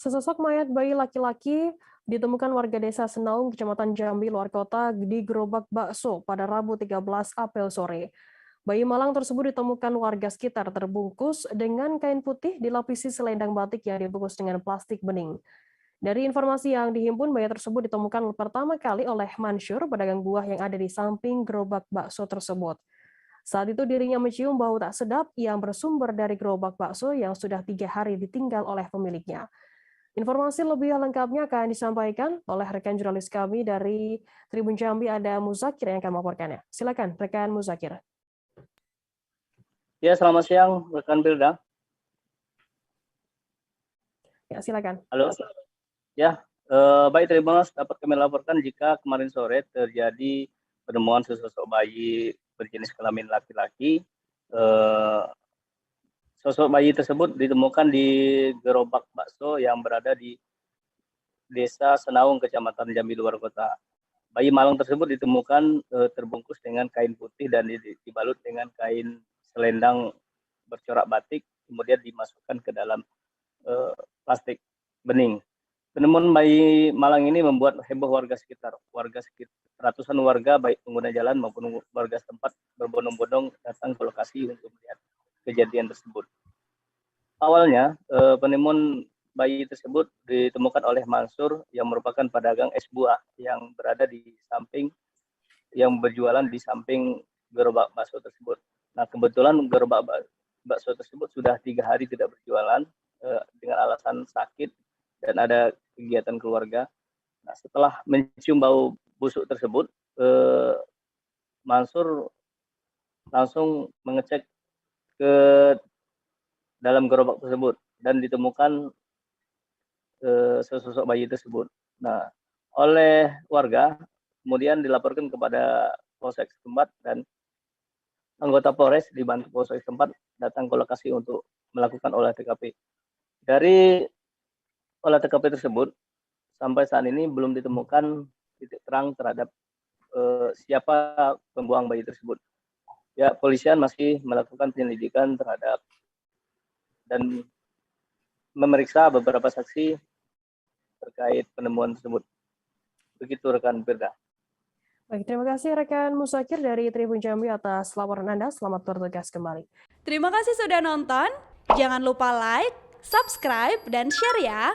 Sesosok mayat bayi laki-laki ditemukan warga desa Senaung, Kecamatan Jambi, luar kota di gerobak bakso pada Rabu 13 April sore. Bayi malang tersebut ditemukan warga sekitar terbungkus dengan kain putih dilapisi selendang batik yang dibungkus dengan plastik bening. Dari informasi yang dihimpun, bayi tersebut ditemukan pertama kali oleh Mansur, pedagang buah yang ada di samping gerobak bakso tersebut. Saat itu dirinya mencium bau tak sedap yang bersumber dari gerobak bakso yang sudah 3 hari ditinggal oleh pemiliknya. Informasi lebih lengkapnya akan disampaikan oleh rekan jurnalis kami dari Tribun Jambi, ada Muzakir yang akan melaporkannya. Silakan rekan Muzakir. Ya, selamat siang rekan Bilda. Ya, silakan. Halo. Ya, baik, terima kasih dapat kami laporkan jika kemarin sore terjadi penemuan sesosok bayi berjenis kelamin laki-laki. Sosok bayi tersebut ditemukan di gerobak bakso yang berada di Desa Senaung, Kecamatan Jambi, luar kota. Bayi malang tersebut ditemukan terbungkus dengan kain putih dan dibalut dengan kain selendang bercorak batik, kemudian dimasukkan ke dalam plastik bening. Penemuan bayi malang ini membuat heboh warga sekitar. Ratusan warga, baik pengguna jalan maupun warga setempat, berbondong-bondong datang ke lokasi untuk melihat kejadian tersebut. Awalnya penemuan bayi tersebut ditemukan oleh Mansur yang merupakan pedagang es buah yang berada di samping, yang berjualan di samping gerobak bakso tersebut. Nah, kebetulan gerobak bakso tersebut sudah 3 hari tidak berjualan dengan alasan sakit dan ada kegiatan keluarga. Nah, setelah mencium bau busuk tersebut, Mansur langsung mengecek ke dalam gerobak tersebut dan ditemukan sesosok bayi tersebut. Nah, oleh warga kemudian dilaporkan kepada Polsek setempat dan anggota Polres dibantu Polsek setempat datang ke lokasi untuk melakukan olah TKP. Dari olah TKP tersebut sampai saat ini belum ditemukan titik terang terhadap siapa pembuang bayi tersebut. Ya, polisian masih melakukan penyelidikan terhadap dan memeriksa beberapa saksi terkait penemuan tersebut. Begitu rekan Firda. Baik, terima kasih rekan Muzakir dari Tribun Jambi atas laporan Anda. Selamat bertugas kembali. Terima kasih sudah nonton. Jangan lupa like, subscribe, dan share ya.